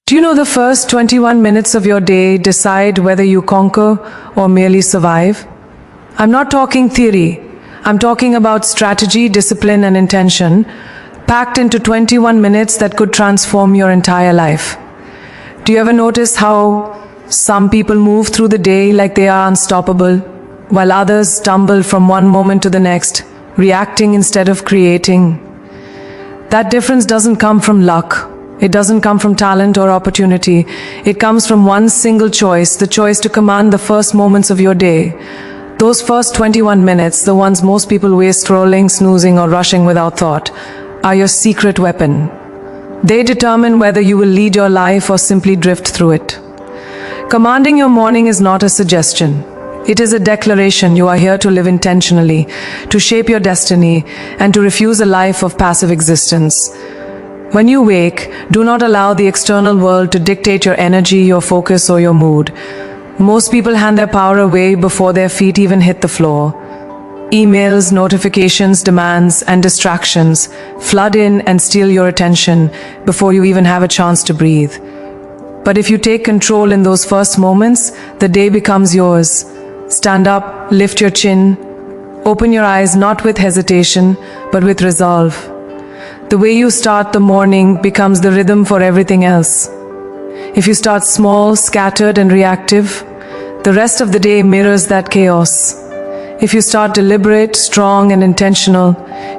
Do you know the first 21 minutes of your day decide whether you conquer or merely survive? I'm not talking theory. I'm talking about strategy, discipline, and intention, packed into 21 minutes that could transform your entire life. Do you ever notice how some people move through the day like they are unstoppable, while others stumble from one moment to the next, reacting instead of creating? That difference doesn't come from luck. It doesn't come from talent or opportunity. It comes from one single choice, the choice to command the first moments of your day. Those first 21 minutes, the ones most people waste scrolling, snoozing, or rushing without thought, are your secret weapon. They determine whether you will lead your life or simply drift through it. Commanding your morning is not a suggestion. It is a declaration. You are here to live intentionally, to shape your destiny, and to refuse a life of passive existence. When you wake, do not allow the external world to dictate your energy, your focus, or your mood. Most people hand their power away before their feet even hit the floor. Emails, notifications, demands, and distractions flood in and steal your attention before you even have a chance to breathe. But if you take control in those first moments, the day becomes yours. Stand up, lift your chin, open your eyes not with hesitation, but with resolve. The way you start the morning becomes the rhythm for everything else. If you start small, scattered, and reactive, the rest of the day mirrors that chaos. If you start deliberate, strong, and intentional,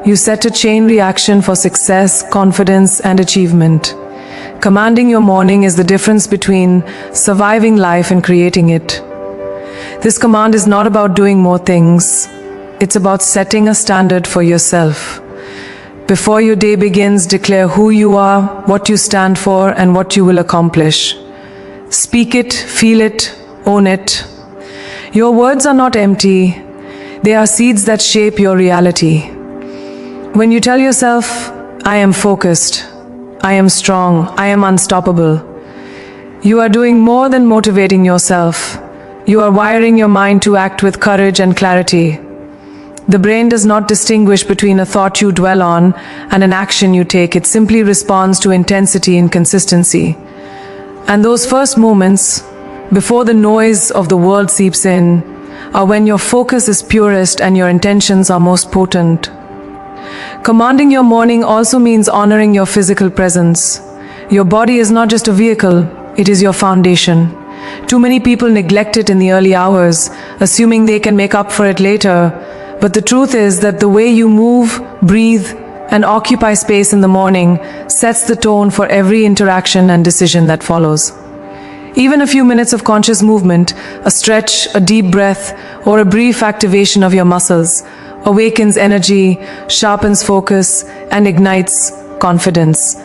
you set a chain reaction for success, confidence, and achievement. Commanding your morning is the difference between surviving life and creating it. This command is not about doing more things. It's about setting a standard for yourself. Before your day begins, declare who you are, what you stand for, and what you will accomplish. Speak it, feel it, own it. Your words are not empty. They are seeds that shape your reality. When you tell yourself, I am focused, I am strong, I am unstoppable, you are doing more than motivating yourself. You are wiring your mind to act with courage and clarity. The brain does not distinguish between a thought you dwell on and an action you take. It simply responds to intensity and consistency. And those first moments, before the noise of the world seeps in, are when your focus is purest and your intentions are most potent. Commanding your morning also means honoring your physical presence. Your body is not just a vehicle, it is your foundation. Too many people neglect it in the early hours, assuming they can make up for it later. But the truth is that the way you move, breathe, and occupy space in the morning sets the tone for every interaction and decision that follows. Even a few minutes of conscious movement, a stretch, a deep breath, or a brief activation of your muscles awakens energy, sharpens focus, and ignites confidence.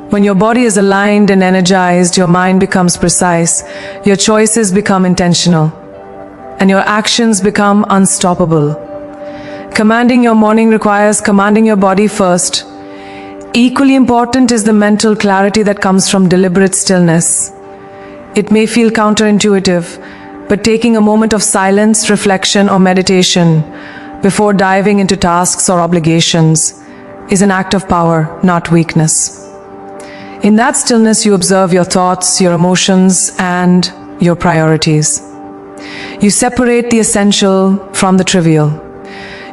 When your body is aligned and energized, your mind becomes precise, your choices become intentional, and your actions become unstoppable. Commanding your morning requires commanding your body first. Equally important is the mental clarity that comes from deliberate stillness. It may feel counterintuitive, but taking a moment of silence, reflection, or meditation before diving into tasks or obligations is an act of power, not weakness. In that stillness, you observe your thoughts, your emotions, and your priorities. You separate the essential from the trivial.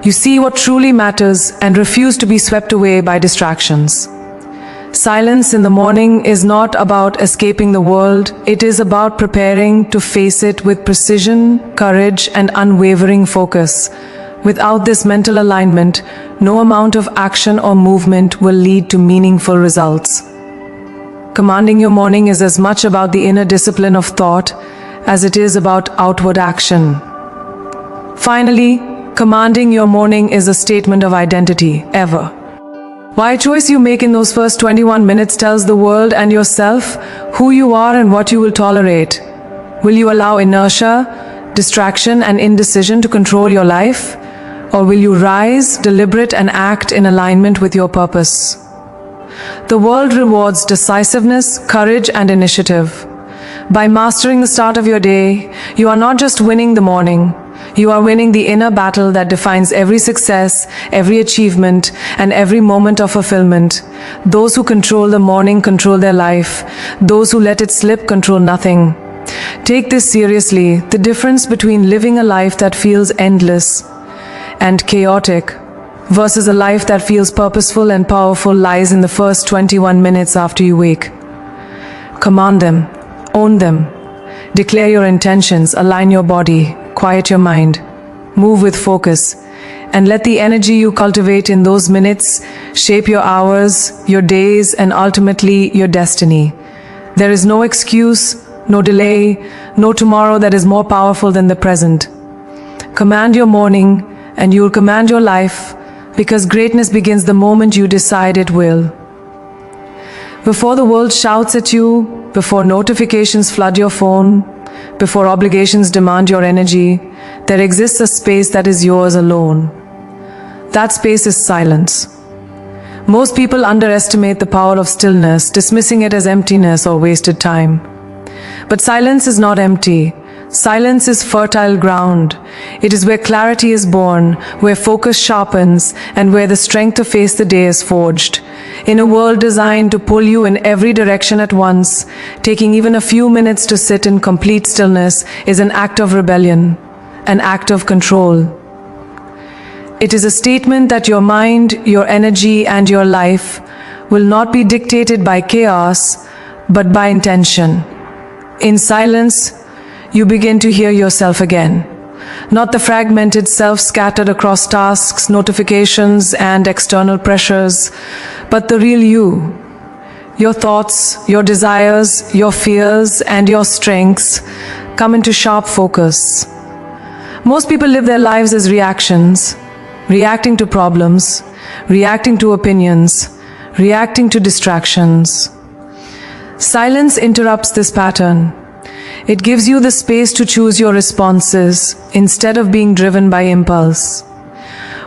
You see what truly matters and refuse to be swept away by distractions. Silence in the morning is not about escaping the world. It is about preparing to face it with precision, courage, and unwavering focus. Without this mental alignment, no amount of action or movement will lead to meaningful results. Commanding your morning is as much about the inner discipline of thought as it is about outward action. Finally, commanding your morning is a statement of identity, ever. Why choice you make in those first 21 minutes tells the world and yourself who you are and what you will tolerate. Will you allow inertia, distraction, and indecision to control your life? Or will you rise, deliberate, and act in alignment with your purpose? The world rewards decisiveness, courage, and initiative. By mastering the start of your day, you are not just winning the morning, You are winning the inner battle that defines every success, every achievement, and every moment of fulfillment. Those who control the morning control their life. Those who let it slip control nothing. Take this seriously. The difference between living a life that feels endless and chaotic versus a life that feels purposeful and powerful lies in the first 21 minutes after you wake. Command them, own them, declare your intentions, align your body, quiet your mind, move with focus, and let the energy you cultivate in those minutes shape your hours, your days, and ultimately your destiny. There is no excuse, no delay, no tomorrow that is more powerful than the present. Command your morning, and you will command your life, because greatness begins the moment you decide it will. Before the world shouts at you, before notifications flood your phone, before obligations demand your energy, there exists a space that is yours alone. That space is silence. Most people underestimate the power of stillness, dismissing it as emptiness or wasted time. But silence is not empty. Silence is fertile ground. It is where clarity is born, where focus sharpens, and where the strength to face the day is forged. In a world designed to pull you in every direction at once, taking even a few minutes to sit in complete stillness is an act of rebellion, an act of control. It is a statement that your mind, your energy, and your life will not be dictated by chaos, but by intention. In silence, you begin to hear yourself again. Not the fragmented self scattered across tasks, notifications, and external pressures, but the real you. Your thoughts, your desires, your fears, and your strengths come into sharp focus. Most people live their lives as reactions, reacting to problems, reacting to opinions, reacting to distractions. Silence interrupts this pattern. It gives you the space to choose your responses instead of being driven by impulse.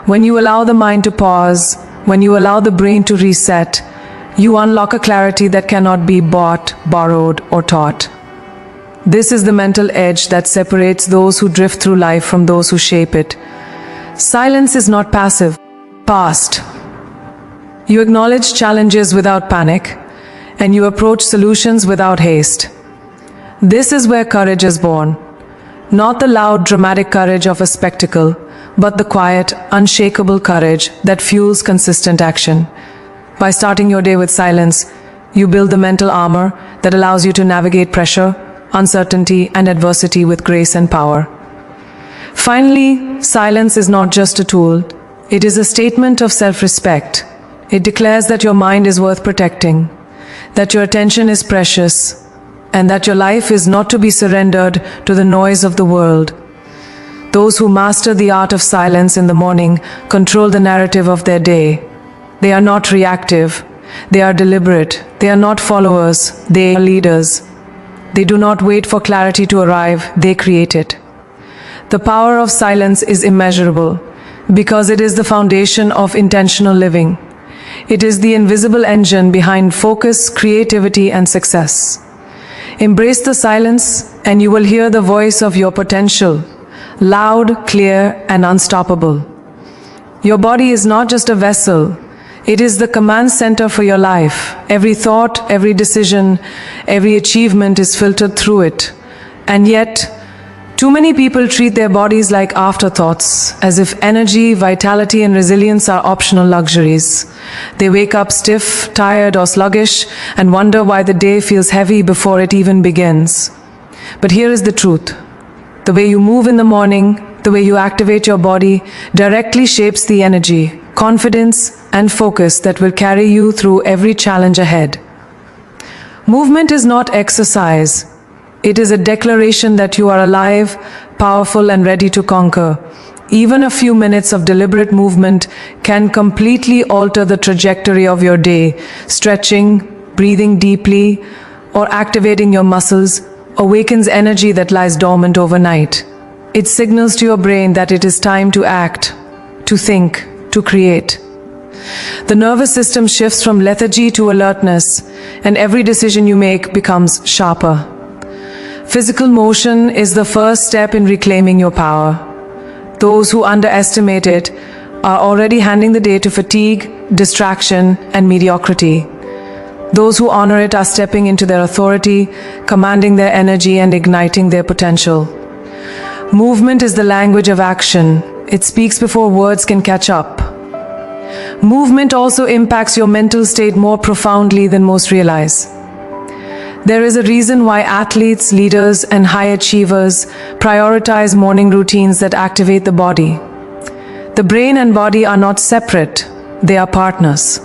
When you allow the mind to pause, when you allow the brain to reset, you unlock a clarity that cannot be bought, borrowed, or taught. This is the mental edge that separates those who drift through life from those who shape it. Silence is not passive, fast. You acknowledge challenges without panic, and you approach solutions without haste. This is where courage is born. Not the loud, dramatic courage of a spectacle, but the quiet, unshakable courage that fuels consistent action. By starting your day with silence, you build the mental armor that allows you to navigate pressure, uncertainty, and adversity with grace and power. Finally, silence is not just a tool. It is a statement of self-respect. It declares that your mind is worth protecting, that your attention is precious, and that your life is not to be surrendered to the noise of the world. Those who master the art of silence in the morning control the narrative of their day. They are not reactive. They are deliberate. They are not followers. They are leaders. They do not wait for clarity to arrive. They create it. The power of silence is immeasurable because it is the foundation of intentional living. It is the invisible engine behind focus, creativity, and success. Embrace the silence, and you will hear the voice of your potential, loud, clear, and unstoppable. Your body is not just a vessel. It is the command center for your life. Every thought, every decision, every achievement is filtered through it. And yet, too many people treat their bodies like afterthoughts, as if energy, vitality, and resilience are optional luxuries. They wake up stiff, tired, or sluggish, and wonder why the day feels heavy before it even begins. But here is the truth. The way you move in the morning, the way you activate your body, directly shapes the energy, confidence, and focus that will carry you through every challenge ahead. Movement is not exercise. It is a declaration that you are alive, powerful, and ready to conquer. Even a few minutes of deliberate movement can completely alter the trajectory of your day. Stretching, breathing deeply, or activating your muscles awakens energy that lies dormant overnight. It signals to your brain that it is time to act, to think, to create. The nervous system shifts from lethargy to alertness, and every decision you make becomes sharper. Physical motion is the first step in reclaiming your power. Those who underestimate it are already handing the day to fatigue, distraction, and mediocrity. Those who honor it are stepping into their authority, commanding their energy and igniting their potential. Movement is the language of action. It speaks before words can catch up. Movement also impacts your mental state more profoundly than most realize. There is a reason why athletes, leaders, and high achievers prioritize morning routines that activate the body. The brain and body are not separate, they are partners.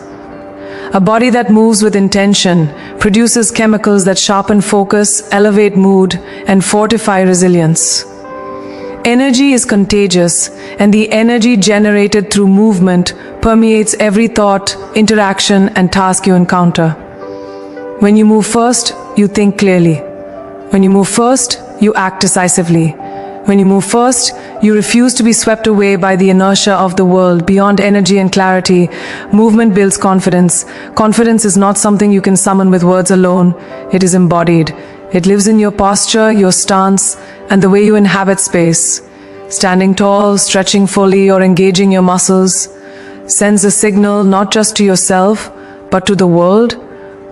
A body that moves with intention produces chemicals that sharpen focus, elevate mood, and fortify resilience. Energy is contagious, and the energy generated through movement permeates every thought, interaction, and task you encounter. When you move first, you think clearly. When you move first, you act decisively. When you move first, you refuse to be swept away by the inertia of the world. Beyond energy and clarity, movement builds confidence. Confidence is not something you can summon with words alone. It is embodied. It lives in your posture, your stance, and the way you inhabit space. Standing tall, stretching fully, or engaging your muscles sends a signal not just to yourself, but to the world.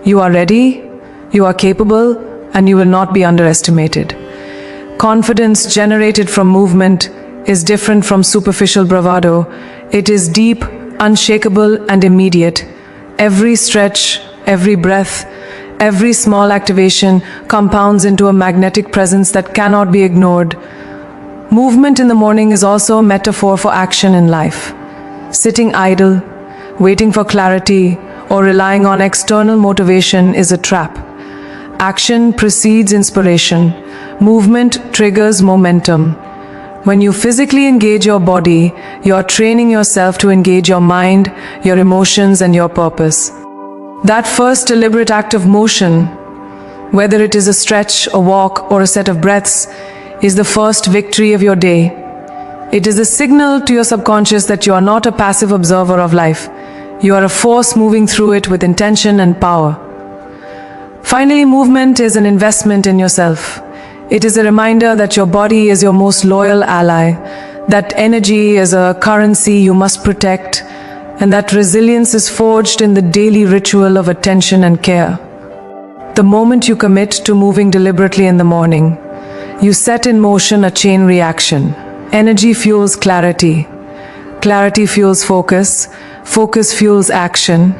You are ready, you are capable, and you will not be underestimated. Confidence generated from movement is different from superficial bravado. It is deep, unshakable, and immediate. Every stretch, every breath, every small activation compounds into a magnetic presence that cannot be ignored. Movement in the morning is also a metaphor for action in life. Sitting idle, waiting for clarity, or relying on external motivation is a trap. Action precedes inspiration. Movement triggers momentum. When you physically engage your body, you are training yourself to engage your mind, your emotions, and your purpose. That first deliberate act of motion, whether it is a stretch, a walk, or a set of breaths, is the first victory of your day. It is a signal to your subconscious that you are not a passive observer of life. You are a force moving through it with intention and power. Finally, movement is an investment in yourself. It is a reminder that your body is your most loyal ally, that energy is a currency you must protect, and that resilience is forged in the daily ritual of attention and care. The moment you commit to moving deliberately in the morning, you set in motion a chain reaction. Energy fuels clarity. Clarity fuels focus. Focus fuels action.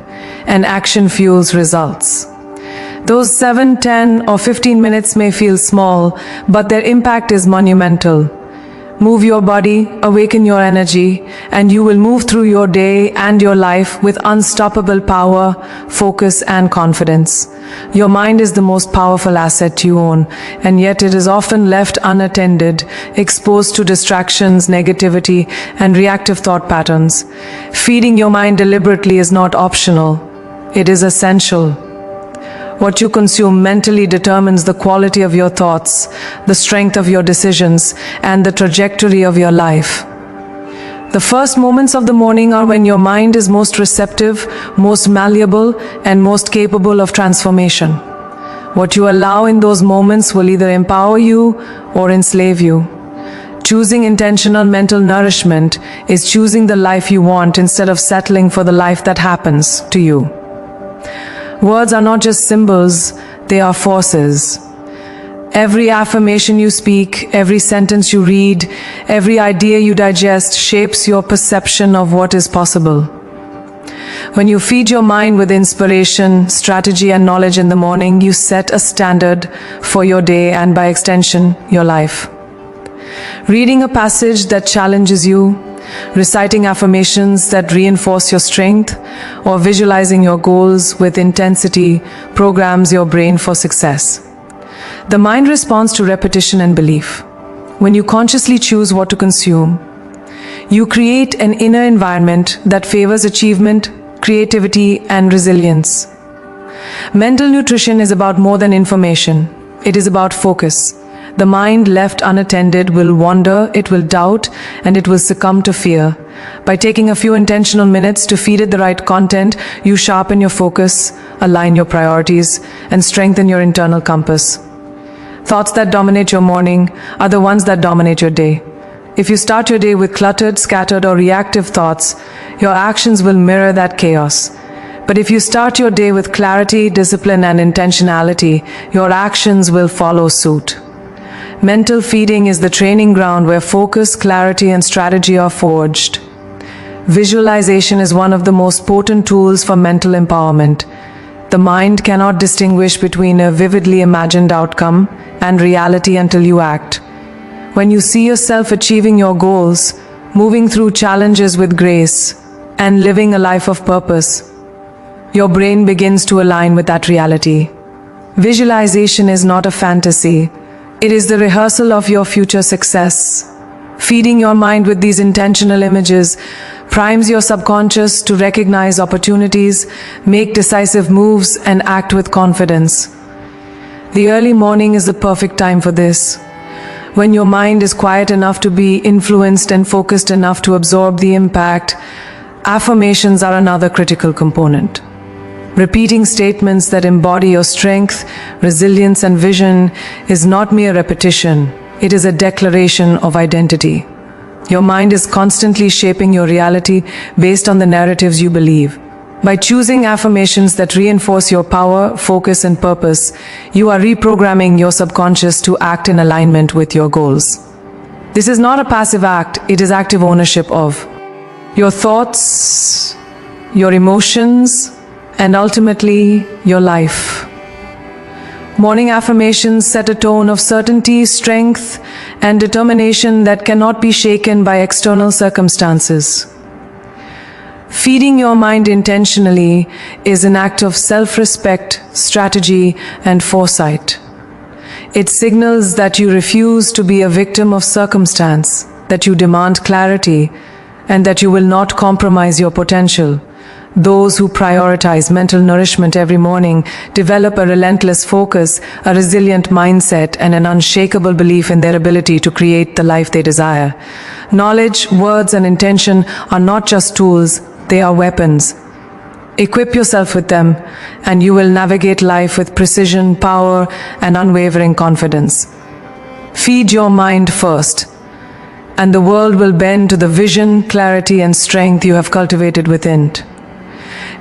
And action fuels results. Those 7, 10, or 15 minutes may feel small, but their impact is monumental. Move your body, awaken your energy, and you will move through your day and your life with unstoppable power, focus, and confidence. Your mind is the most powerful asset you own, and yet it is often left unattended, exposed to distractions, negativity, and reactive thought patterns. Feeding your mind deliberately is not optional. It is essential. What you consume mentally determines the quality of your thoughts, the strength of your decisions, and the trajectory of your life. The first moments of the morning are when your mind is most receptive, most malleable, and most capable of transformation. What you allow in those moments will either empower you or enslave you. Choosing intentional mental nourishment is choosing the life you want instead of settling for the life that happens to you. Words are not just symbols, they are forces. Every affirmation you speak, every sentence you read, every idea you digest shapes your perception of what is possible. When you feed your mind with inspiration, strategy, and knowledge in the morning, you set a standard for your day and, by extension, your life. Reading a passage that challenges you, reciting affirmations that reinforce your strength, or visualizing your goals with intensity programs your brain for success. The mind responds to repetition and belief. When you consciously choose what to consume, you create an inner environment that favors achievement, creativity, and resilience. Mental nutrition is about more than information. It is about focus. The mind left unattended will wander, it will doubt, and it will succumb to fear. By taking a few intentional minutes to feed it the right content, you sharpen your focus, align your priorities, and strengthen your internal compass. Thoughts that dominate your morning are the ones that dominate your day. If you start your day with cluttered, scattered, or reactive thoughts, your actions will mirror that chaos. But if you start your day with clarity, discipline, and intentionality, your actions will follow suit. Mental feeding is the training ground where focus, clarity, and strategy are forged. Visualization is one of the most potent tools for mental empowerment. The mind cannot distinguish between a vividly imagined outcome and reality until you act. When you see yourself achieving your goals, moving through challenges with grace, and living a life of purpose, your brain begins to align with that reality. Visualization is not a fantasy. It is the rehearsal of your future success. Feeding your mind with these intentional images primes your subconscious to recognize opportunities, make decisive moves, and act with confidence. The early morning is the perfect time for this. When your mind is quiet enough to be influenced and focused enough to absorb the impact, affirmations are another critical component. Repeating statements that embody your strength, resilience, and vision is not mere repetition. It is a declaration of identity. Your mind is constantly shaping your reality based on the narratives you believe. By choosing affirmations that reinforce your power, focus, and purpose, you are reprogramming your subconscious to act in alignment with your goals. This is not a passive act, it is active ownership of your thoughts, your emotions, and ultimately, your life. Morning affirmations set a tone of certainty, strength, and determination that cannot be shaken by external circumstances. Feeding your mind intentionally is an act of self-respect, strategy, and foresight. It signals that you refuse to be a victim of circumstance, that you demand clarity, and that you will not compromise your potential. Those who prioritize mental nourishment every morning develop a relentless focus, a resilient mindset, and an unshakable belief in their ability to create the life they desire. Knowledge, words, and intention are not just tools, they are weapons. Equip yourself with them, and you will navigate life with precision, power, and unwavering confidence. Feed your mind first, and the world will bend to the vision, clarity, and strength you have cultivated within.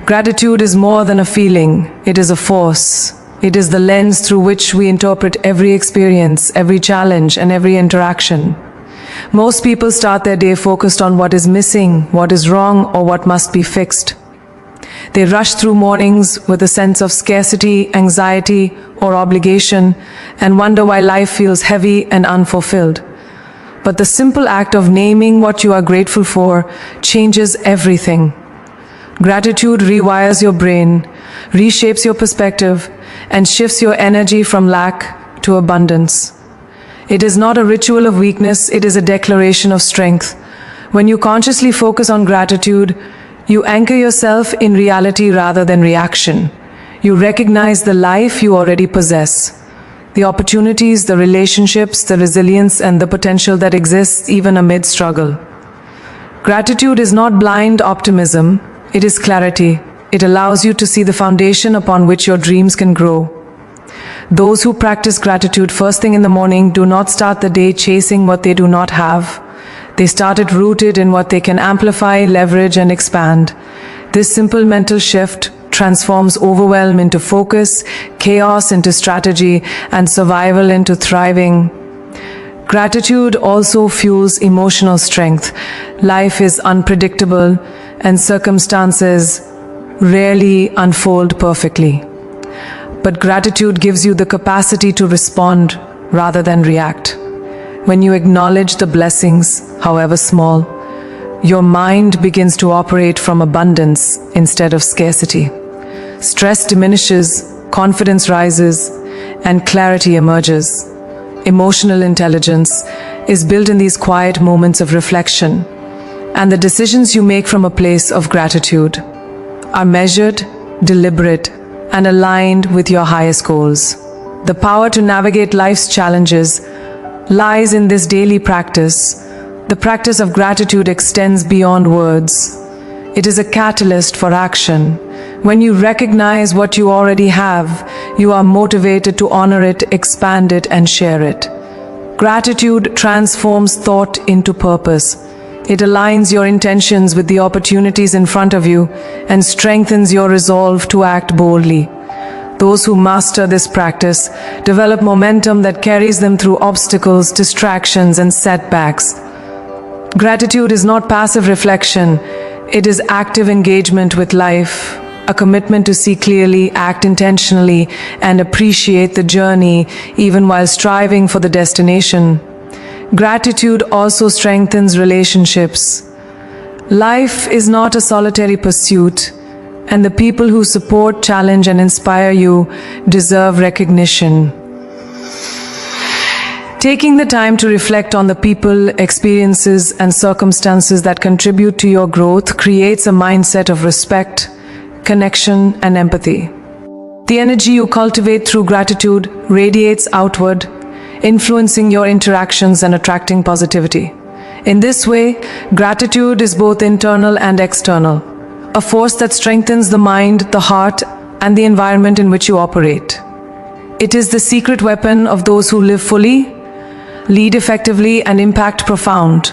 Gratitude is more than a feeling, it is a force. It is the lens through which we interpret every experience, every challenge, and every interaction. Most people start their day focused on what is missing, what is wrong, or what must be fixed. They rush through mornings with a sense of scarcity, anxiety, or obligation, and wonder why life feels heavy and unfulfilled. But the simple act of naming what you are grateful for changes everything. Gratitude rewires your brain, reshapes your perspective, and shifts your energy from lack to abundance. It is not a ritual of weakness, it is a declaration of strength. When you consciously focus on gratitude, you anchor yourself in reality rather than reaction. You recognize the life you already possess, the opportunities, the relationships, the resilience, and the potential that exists even amid struggle. Gratitude is not blind optimism. It is clarity. It allows you to see the foundation upon which your dreams can grow. Those who practice gratitude first thing in the morning do not start the day chasing what they do not have. They start it rooted in what they can amplify, leverage, and expand. This simple mental shift transforms overwhelm into focus, chaos into strategy, and survival into thriving. Gratitude also fuels emotional strength. Life is unpredictable, and circumstances rarely unfold perfectly. But gratitude gives you the capacity to respond rather than react. When you acknowledge the blessings, however small, your mind begins to operate from abundance instead of scarcity. Stress diminishes, confidence rises, and clarity emerges. Emotional intelligence is built in these quiet moments of reflection, and the decisions you make from a place of gratitude are measured, deliberate, and aligned with your highest goals. The power to navigate life's challenges lies in this daily practice. The practice of gratitude extends beyond words. It is a catalyst for action. When you recognize what you already have, you are motivated to honor it, expand it, and share it. Gratitude transforms thought into purpose. It aligns your intentions with the opportunities in front of you and strengthens your resolve to act boldly. Those who master this practice develop momentum that carries them through obstacles, distractions, and setbacks. Gratitude is not passive reflection, it is active engagement with life, a commitment to see clearly, act intentionally, and appreciate the journey even while striving for the destination. Gratitude also strengthens relationships. Life is not a solitary pursuit, and the people who support, challenge, and inspire you deserve recognition. Taking the time to reflect on the people, experiences, and circumstances that contribute to your growth creates a mindset of respect, connection, and empathy. The energy you cultivate through gratitude radiates outward, influencing your interactions and attracting positivity. In this way, gratitude is both internal and external, a force that strengthens the mind, the heart, and the environment in which you operate. It is the secret weapon of those who live fully, lead effectively, and impact profound.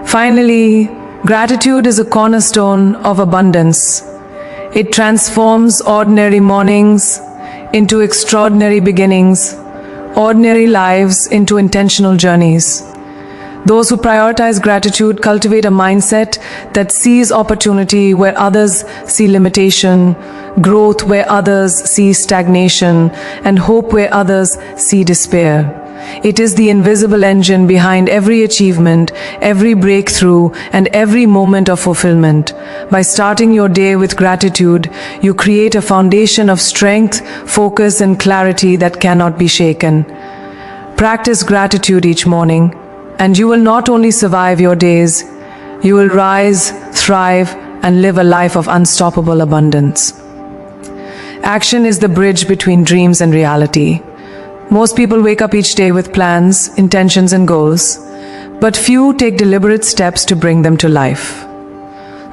Finally, gratitude is a cornerstone of abundance. It transforms ordinary mornings into extraordinary beginnings, ordinary lives into intentional journeys. Those who prioritize gratitude cultivate a mindset that sees opportunity where others see limitation, growth where others see stagnation, and hope where others see despair. It is the invisible engine behind every achievement, every breakthrough, and every moment of fulfillment. By starting your day with gratitude, you create a foundation of strength, focus, and clarity that cannot be shaken. Practice gratitude each morning, and you will not only survive your days, you will rise, thrive, and live a life of unstoppable abundance. Action is the bridge between dreams and reality. Most people wake up each day with plans, intentions, and goals, but few take deliberate steps to bring them to life.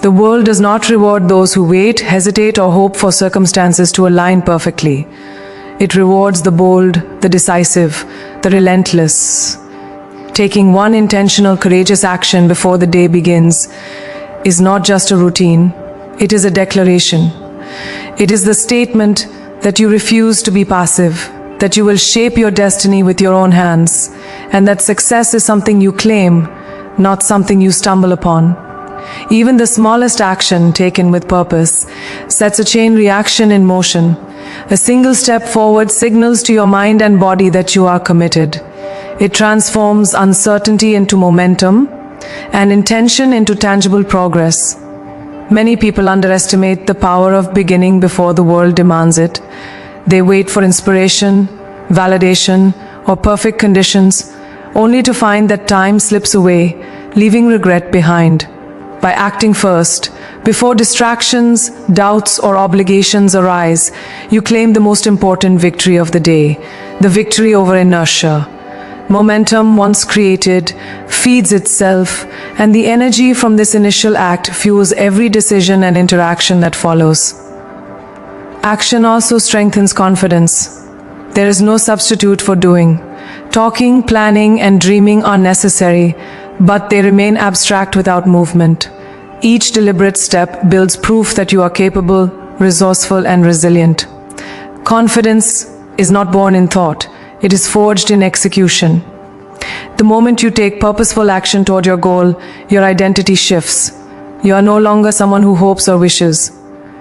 The world does not reward those who wait, hesitate, or hope for circumstances to align perfectly. It rewards the bold, the decisive, the relentless. Taking one intentional, courageous action before the day begins is not just a routine, it is a declaration. It is the statement that you refuse to be passive, that you will shape your destiny with your own hands, and that success is something you claim, not something you stumble upon. Even the smallest action taken with purpose sets a chain reaction in motion. A single step forward signals to your mind and body that you are committed. It transforms uncertainty into momentum and intention into tangible progress. Many people underestimate the power of beginning before the world demands it. They wait for inspiration, validation, or perfect conditions, only to find that time slips away, leaving regret behind. By acting first, before distractions, doubts, or obligations arise, you claim the most important victory of the day, the victory over inertia. Momentum, once created, feeds itself, and the energy from this initial act fuels every decision and interaction that follows. Action also strengthens confidence. There is no substitute for doing. Talking, planning, and dreaming are necessary, but they remain abstract without movement. Each deliberate step builds proof that you are capable, resourceful, and resilient. Confidence is not born in thought. It is forged in execution. The moment you take purposeful action toward your goal, your identity shifts. You are no longer someone who hopes or wishes.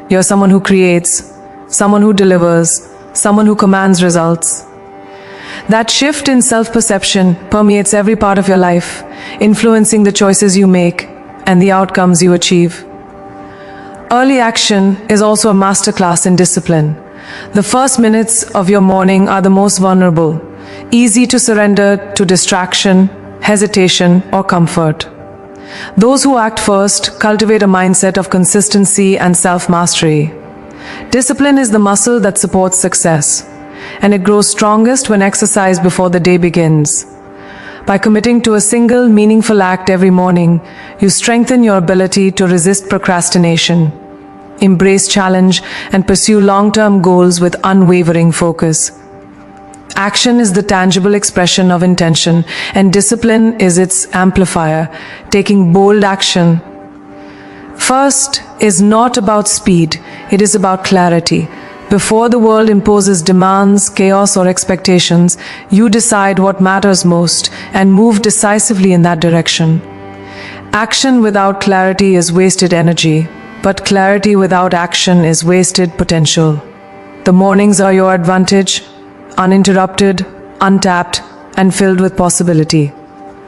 You are someone who creates, someone who delivers, someone who commands results. That shift in self-perception permeates every part of your life, influencing the choices you make and the outcomes you achieve. Early action is also a masterclass in discipline. The first minutes of your morning are the most vulnerable, easy to surrender to distraction, hesitation, or comfort. Those who act first cultivate a mindset of consistency and self-mastery. Discipline is the muscle that supports success, and it grows strongest when exercised before the day begins. By committing to a single, meaningful act every morning, you strengthen your ability to resist procrastination, embrace challenge, and pursue long-term goals with unwavering focus. Action is the tangible expression of intention, and discipline is its amplifier, taking bold action. First is not about speed, it is about clarity. Before the world imposes demands, chaos, or expectations, you decide what matters most and move decisively in that direction. Action without clarity is wasted energy, but clarity without action is wasted potential. The mornings are your advantage, uninterrupted, untapped, and filled with possibility.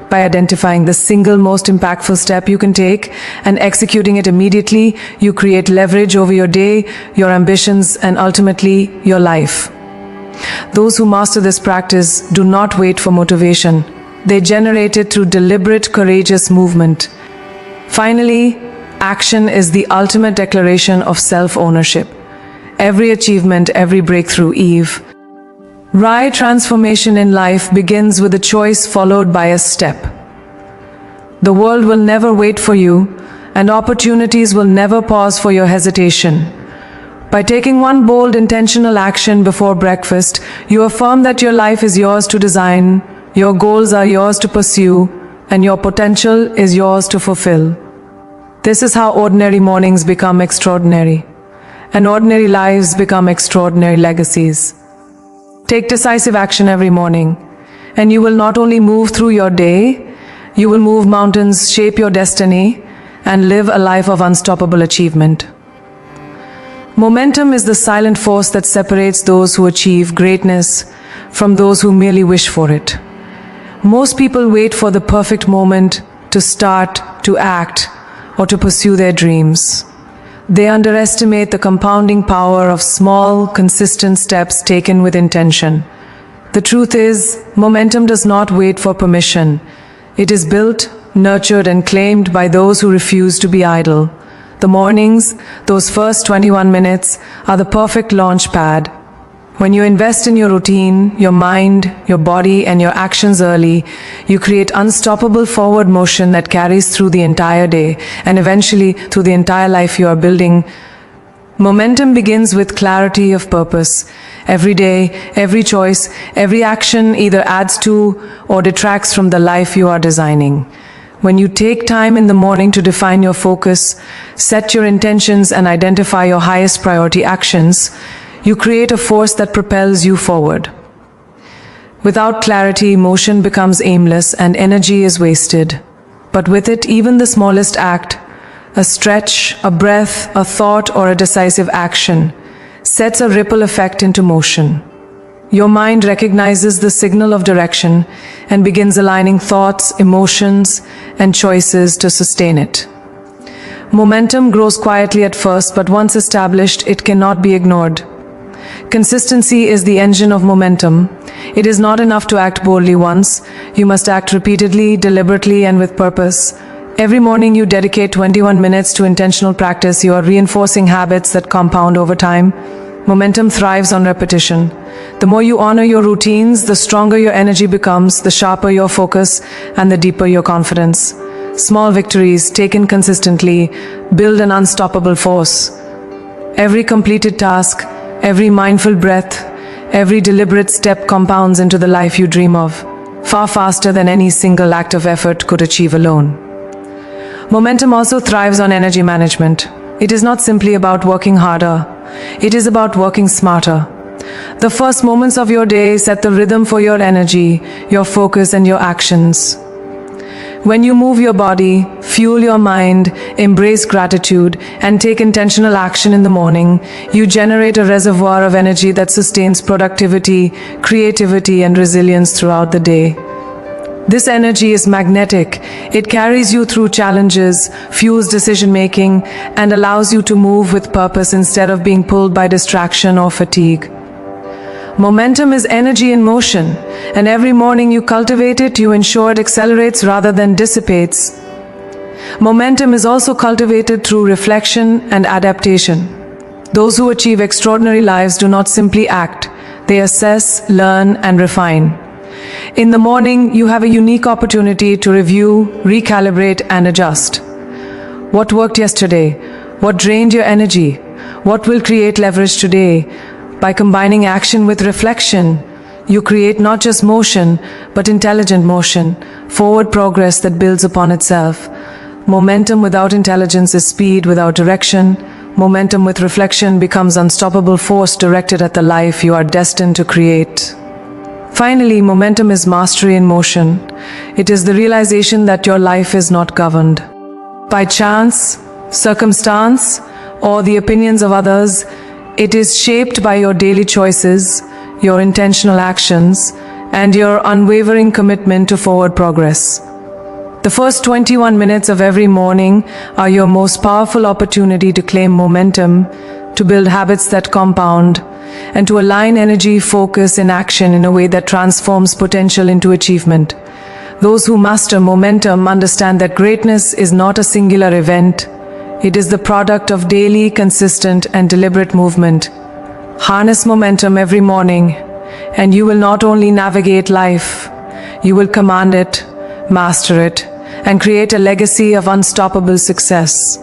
By identifying the single most impactful step you can take and executing it immediately, you create leverage over your day, your ambitions, and ultimately, your life. Those who master this practice do not wait for motivation. They generate it through deliberate, courageous movement. Finally, action is the ultimate declaration of self-ownership. Every achievement, every breakthrough, Right transformation in life begins with a choice followed by a step. The world will never wait for you, and opportunities will never pause for your hesitation. By taking one bold, intentional action before breakfast, you affirm that your life is yours to design, your goals are yours to pursue, and your potential is yours to fulfill. This is how ordinary mornings become extraordinary, and ordinary lives become extraordinary legacies. Take decisive action every morning, and you will not only move through your day, you will move mountains, shape your destiny, and live a life of unstoppable achievement. Momentum is the silent force that separates those who achieve greatness from those who merely wish for it. Most people wait for the perfect moment to start, to act, or to pursue their dreams. They underestimate the compounding power of small, consistent steps taken with intention. The truth is, momentum does not wait for permission. It is built, nurtured, and claimed by those who refuse to be idle. The mornings, those first 21 minutes, are the perfect launch pad. When you invest in your routine, your mind, your body, and your actions early, you create unstoppable forward motion that carries through the entire day and eventually through the entire life you are building. Momentum begins with clarity of purpose. Every day, every choice, every action either adds to or detracts from the life you are designing. When you take time in the morning to define your focus, set your intentions, and identify your highest priority actions, you create a force that propels you forward. Without clarity, motion becomes aimless and energy is wasted. But with it, even the smallest act, a stretch, a breath, a thought, or a decisive action, sets a ripple effect into motion. Your mind recognizes the signal of direction and begins aligning thoughts, emotions, and choices to sustain it. Momentum grows quietly at first, but once established, it cannot be ignored. Consistency is the engine of momentum. It is not enough to act boldly once. You must act repeatedly, deliberately, and with purpose. Every morning you dedicate 21 minutes to intentional practice. You are reinforcing habits that compound over time. Momentum thrives on repetition. The more you honor your routines, the stronger your energy becomes, the sharper your focus, and the deeper your confidence. Small victories, taken consistently, build an unstoppable force. Every completed task, every mindful breath, every deliberate step compounds into the life you dream of, far faster than any single act of effort could achieve alone. Momentum also thrives on energy management. It is not simply about working harder. It is about working smarter. The first moments of your day set the rhythm for your energy, your focus, and your actions. When you move your body, fuel your mind, embrace gratitude, and take intentional action in the morning, you generate a reservoir of energy that sustains productivity, creativity, and resilience throughout the day. This energy is magnetic. It carries you through challenges, fuels decision-making, and allows you to move with purpose instead of being pulled by distraction or fatigue. Momentum is energy in motion, and every morning you cultivate it, you ensure it accelerates rather than dissipates. Momentum is also cultivated through reflection and adaptation. Those who achieve extraordinary lives do not simply act, they assess, learn, and refine. In the morning, you have a unique opportunity to review, recalibrate, and adjust. What worked yesterday? What drained your energy? What will create leverage today? By combining action with reflection, You create not just motion, but intelligent motion, forward progress that builds upon itself. Momentum without intelligence is speed without direction. Momentum with reflection becomes unstoppable force directed at the life you are destined to create. Finally, momentum is mastery in motion. It is the realization that your life is not governed by chance, circumstance, or the opinions of others. It is shaped by your daily choices, your intentional actions, and your unwavering commitment to forward progress. The first 21 minutes of every morning are your most powerful opportunity to claim momentum, to build habits that compound, and to align energy, focus, and action in a way that transforms potential into achievement. Those who master momentum understand that greatness is not a singular event. It is the product of daily, consistent, and deliberate movement. Harness momentum every morning, and you will not only navigate life, you will command it, master it, and create a legacy of unstoppable success.